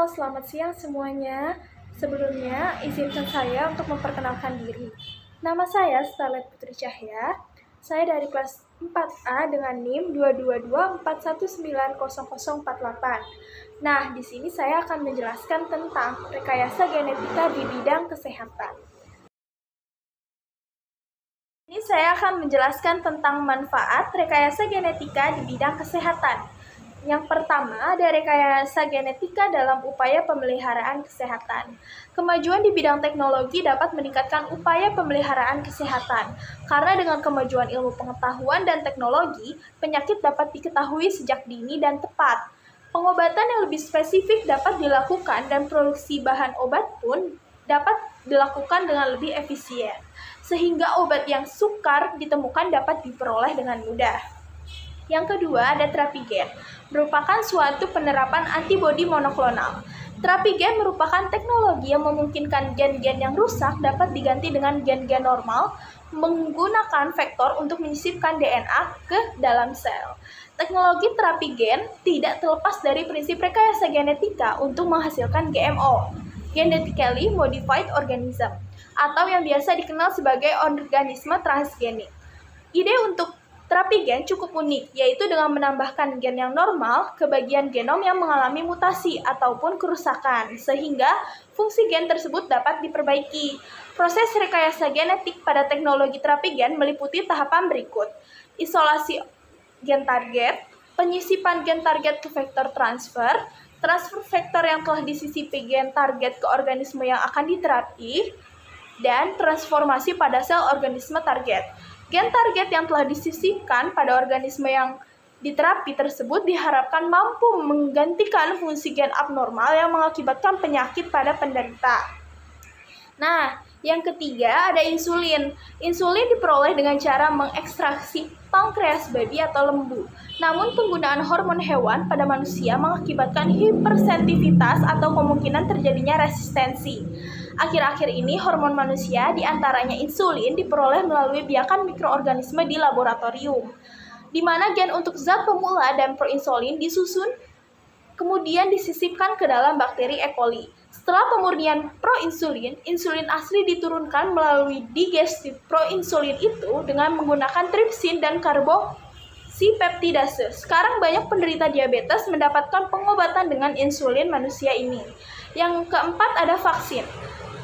Halo, selamat siang semuanya. Sebelumnya, izinkan saya untuk memperkenalkan diri. Nama saya Starlet Putri Cahya. Saya dari kelas 4A dengan NIM 22241900048. Nah, di sini saya akan menjelaskan tentang rekayasa genetika di bidang kesehatan. Ini saya akan menjelaskan tentang manfaat rekayasa genetika di bidang kesehatan. Yang pertama, ada rekayasa genetika dalam upaya pemeliharaan kesehatan. Kemajuan di bidang teknologi dapat meningkatkan upaya pemeliharaan kesehatan, karena dengan kemajuan ilmu pengetahuan dan teknologi, penyakit dapat diketahui sejak dini dan tepat. Pengobatan yang lebih spesifik dapat dilakukan dan produksi bahan obat pun dapat dilakukan dengan lebih efisien, sehingga obat yang sukar ditemukan dapat diperoleh dengan mudah. Yang kedua, ada terapi gen, merupakan suatu penerapan antibodi monoklonal. Terapi gen merupakan teknologi yang memungkinkan gen-gen yang rusak dapat diganti dengan gen-gen normal menggunakan vektor untuk menyisipkan DNA ke dalam sel. Teknologi terapi gen tidak terlepas dari prinsip rekayasa genetika untuk menghasilkan GMO, genetically modified organism, atau yang biasa dikenal sebagai organisme transgenik. Ide untuk terapi gen cukup unik, yaitu dengan menambahkan gen yang normal ke bagian genom yang mengalami mutasi ataupun kerusakan, sehingga fungsi gen tersebut dapat diperbaiki. Proses rekayasa genetik pada teknologi terapi gen meliputi tahapan berikut: isolasi gen target, penyisipan gen target ke vektor transfer, transfer vektor yang telah disisipi gen target ke organisme yang akan diterapi, dan transformasi pada sel organisme target. Gen target yang telah disisipkan pada organisme yang diterapi tersebut diharapkan mampu menggantikan fungsi gen abnormal yang mengakibatkan penyakit pada penderita. Nah, yang ketiga ada insulin. Insulin diperoleh dengan cara mengekstraksi pankreas babi atau lembu. Namun penggunaan hormon hewan pada manusia mengakibatkan hipersensitivitas atau kemungkinan terjadinya resistensi. Akhir-akhir ini hormon manusia, diantaranya insulin, diperoleh melalui biakan mikroorganisme di laboratorium, di mana gen untuk zat pemula dan proinsulin disusun kemudian disisipkan ke dalam bakteri E. coli. Setelah pemurnian proinsulin, insulin asli diturunkan melalui digestif proinsulin itu dengan menggunakan tripsin dan karboksipeptidase. Sekarang banyak penderita diabetes mendapatkan pengobatan dengan insulin manusia ini. Yang keempat ada vaksin.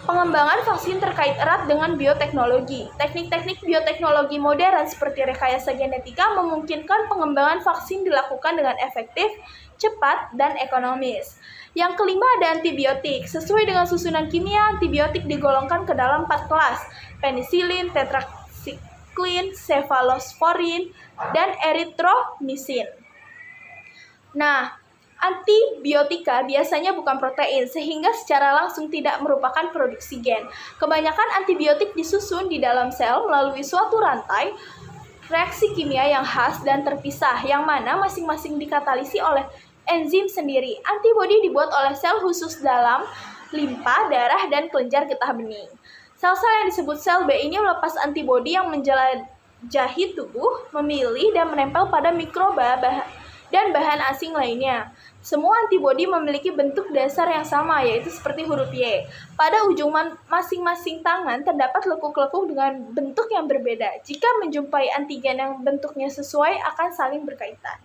Pengembangan vaksin terkait erat dengan bioteknologi. Teknik-teknik bioteknologi modern seperti rekayasa genetika memungkinkan pengembangan vaksin dilakukan dengan efektif, cepat, dan ekonomis. Yang kelima ada antibiotik. Sesuai dengan susunan kimia, antibiotik digolongkan ke dalam 4 kelas: penisilin, tetraksiklin, cefalosporin, dan eritromisin. Nah, antibiotika biasanya bukan protein, sehingga secara langsung tidak merupakan produksi gen. Kebanyakan antibiotik disusun di dalam sel melalui suatu rantai reaksi kimia yang khas dan terpisah, yang mana masing-masing dikatalisi oleh enzim sendiri. Antibodi dibuat oleh sel khusus dalam limpa, darah, dan kelenjar getah bening. Sel-sel yang disebut sel B ini melepas antibodi yang menjelajahi tubuh, memilih, dan menempel pada mikroba dan bahan asing lainnya. Semua antibodi memiliki bentuk dasar yang sama, yaitu seperti huruf Y. Pada ujung masing-masing tangan terdapat lekuk-lekuk dengan bentuk yang berbeda. Jika menjumpai antigen yang bentuknya sesuai, akan saling berkaitan.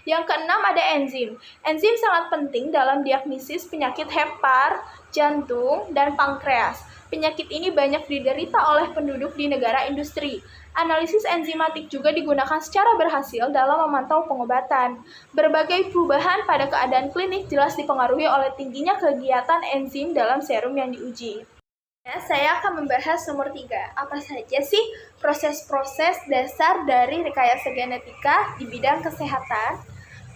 Yang keenam ada enzim. Enzim sangat penting dalam diagnosis penyakit hepar, jantung, dan pankreas. Penyakit ini banyak diderita oleh penduduk di negara industri. Analisis enzimatik juga digunakan secara berhasil dalam memantau pengobatan. Berbagai perubahan pada keadaan klinik jelas dipengaruhi oleh tingginya kegiatan enzim dalam serum yang diuji. Saya akan membahas nomor 3. Apa saja sih proses-proses dasar dari rekayasa genetika di bidang kesehatan?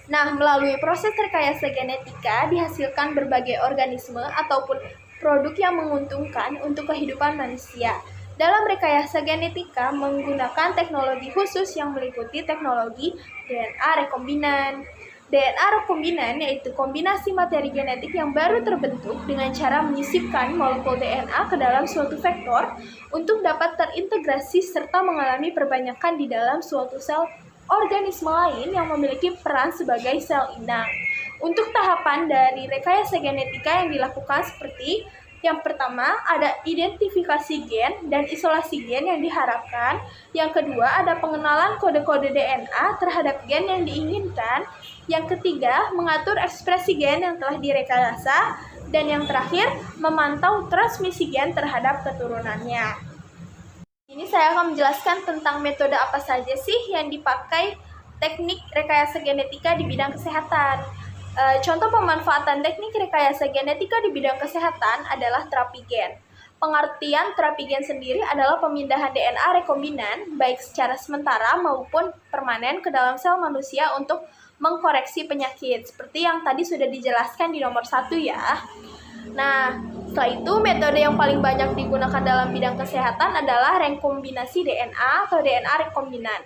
Nah, melalui proses rekayasa genetika dihasilkan berbagai organisme ataupun produk yang menguntungkan untuk kehidupan manusia. Dalam rekayasa genetika menggunakan teknologi khusus yang meliputi teknologi DNA rekombinan. DNA rekombinan yaitu kombinasi materi genetik yang baru terbentuk dengan cara menyisipkan molekul DNA ke dalam suatu vektor untuk dapat terintegrasi serta mengalami perbanyakan di dalam suatu sel organisme lain yang memiliki peran sebagai sel inang. Untuk tahapan dari rekayasa genetika yang dilakukan seperti yang pertama, ada identifikasi gen dan isolasi gen yang diharapkan. Yang kedua, ada pengenalan kode-kode DNA terhadap gen yang diinginkan. Yang ketiga, mengatur ekspresi gen yang telah direkayasa. Dan yang terakhir, memantau transmisi gen terhadap keturunannya. Ini saya akan menjelaskan tentang metode apa saja sih yang dipakai teknik rekayasa genetika di bidang kesehatan. Contoh pemanfaatan teknik rekayasa genetika di bidang kesehatan adalah terapi gen. Pengertian terapi gen sendiri adalah pemindahan DNA rekombinan baik secara sementara maupun permanen ke dalam sel manusia untuk mengkoreksi penyakit, seperti yang tadi sudah dijelaskan di nomor 1 ya. Nah, setelah itu metode yang paling banyak digunakan dalam bidang kesehatan adalah rekombinasi DNA atau DNA rekombinan.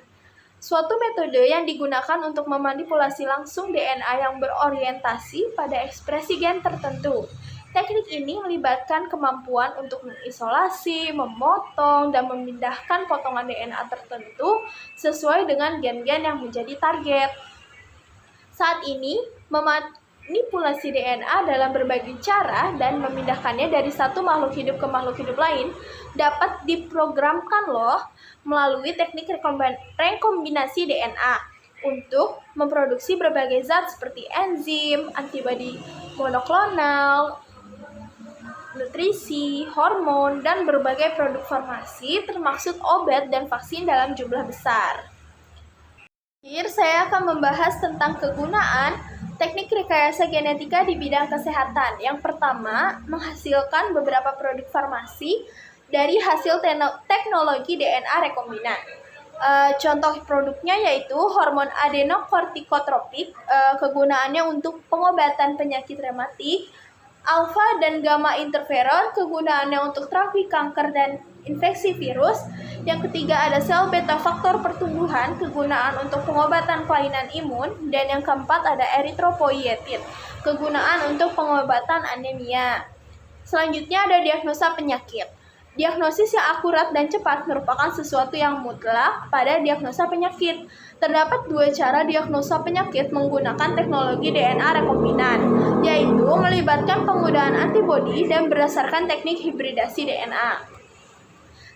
Suatu metode yang digunakan untuk memanipulasi langsung DNA yang berorientasi pada ekspresi gen tertentu. Teknik ini melibatkan kemampuan untuk mengisolasi, memotong, dan memindahkan potongan DNA tertentu sesuai dengan gen-gen yang menjadi target. Saat ini, manipulasi DNA dalam berbagai cara dan memindahkannya dari satu makhluk hidup ke makhluk hidup lain dapat diprogramkan melalui teknik rekombinasi DNA untuk memproduksi berbagai zat seperti enzim, antibodi monoklonal, nutrisi, hormon, dan berbagai produk farmasi termasuk obat dan vaksin dalam jumlah besar. Akhir saya akan membahas tentang kegunaan teknik rekayasa genetika di bidang kesehatan. Yang pertama, menghasilkan beberapa produk farmasi dari hasil teknologi DNA rekombinan. Contoh produknya yaitu hormon adenokortikotropik, kegunaannya untuk pengobatan penyakit rematik, alfa dan gamma interferon, kegunaannya untuk terapi kanker dan infeksi virus. Yang ketiga ada sel beta faktor pertumbuhan, kegunaan untuk pengobatan kelainan imun. Dan yang keempat ada eritropoietin, kegunaan untuk pengobatan anemia. Selanjutnya ada diagnosa penyakit. Diagnosis yang akurat dan cepat merupakan sesuatu yang mutlak pada diagnosa penyakit. Terdapat dua cara diagnosa penyakit menggunakan teknologi DNA rekombinan, yaitu melibatkan penggunaan antibodi dan berdasarkan teknik hibridasi DNA.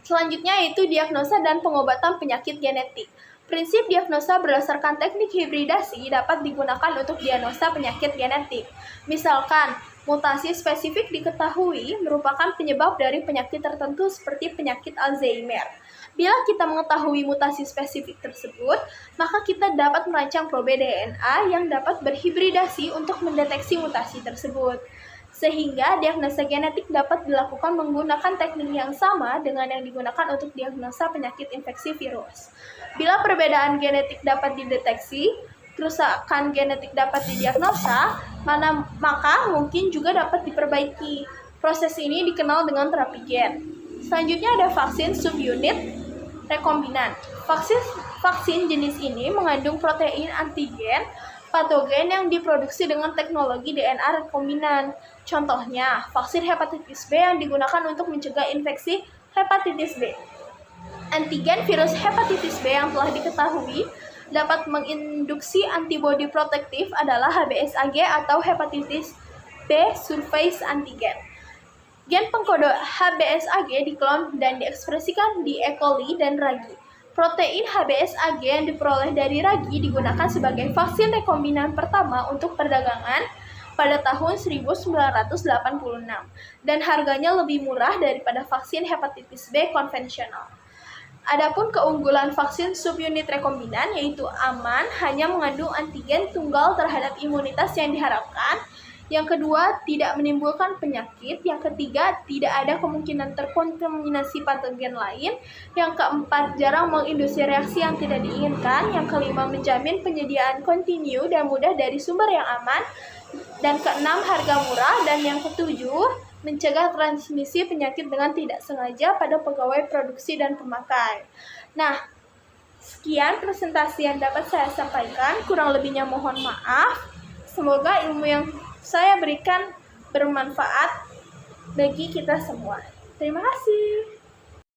Selanjutnya yaitu diagnosa dan pengobatan penyakit genetik. Prinsip diagnosa berdasarkan teknik hibridasi dapat digunakan untuk diagnosa penyakit genetik. Misalkan, mutasi spesifik diketahui merupakan penyebab dari penyakit tertentu seperti penyakit Alzheimer. Bila kita mengetahui mutasi spesifik tersebut, maka kita dapat merancang probe DNA yang dapat berhibridasi untuk mendeteksi mutasi tersebut. Sehingga diagnosa genetik dapat dilakukan menggunakan teknik yang sama dengan yang digunakan untuk diagnosa penyakit infeksi virus. Bila perbedaan genetik dapat dideteksi, kerusakan genetik dapat didiagnosa, maka mungkin juga dapat diperbaiki. Proses ini dikenal dengan terapi gen. Selanjutnya ada vaksin subunit rekombinan. Vaksin jenis ini mengandung protein antigen patogen yang diproduksi dengan teknologi DNA rekombinan. Contohnya, vaksin hepatitis B yang digunakan untuk mencegah infeksi hepatitis B. Antigen virus hepatitis B yang telah diketahui dapat menginduksi antibodi protektif adalah HBsAg atau hepatitis B surface antigen. Gen pengkode HBsAg diklon dan diekspresikan di E. coli dan ragi. Protein HBsAg yang diperoleh dari ragi digunakan sebagai vaksin rekombinan pertama untuk perdagangan pada tahun 1986 dan harganya lebih murah daripada vaksin hepatitis B konvensional. Adapun keunggulan vaksin subunit rekombinan yaitu aman, hanya mengandung antigen tunggal terhadap imunitas yang diharapkan. Yang kedua, tidak menimbulkan penyakit. Yang ketiga, tidak ada kemungkinan terkontaminasi patogen lain. Yang keempat, jarang menginduksi reaksi yang tidak diinginkan. Yang kelima, menjamin penyediaan kontinu dan mudah dari sumber yang aman. Dan keenam, harga murah. Dan yang ketujuh, mencegah transmisi penyakit dengan tidak sengaja pada pegawai produksi dan pemakai. Nah, sekian presentasi yang dapat saya sampaikan. Kurang lebihnya mohon maaf. Semoga ilmu yang saya berikan bermanfaat bagi kita semua. Terima kasih.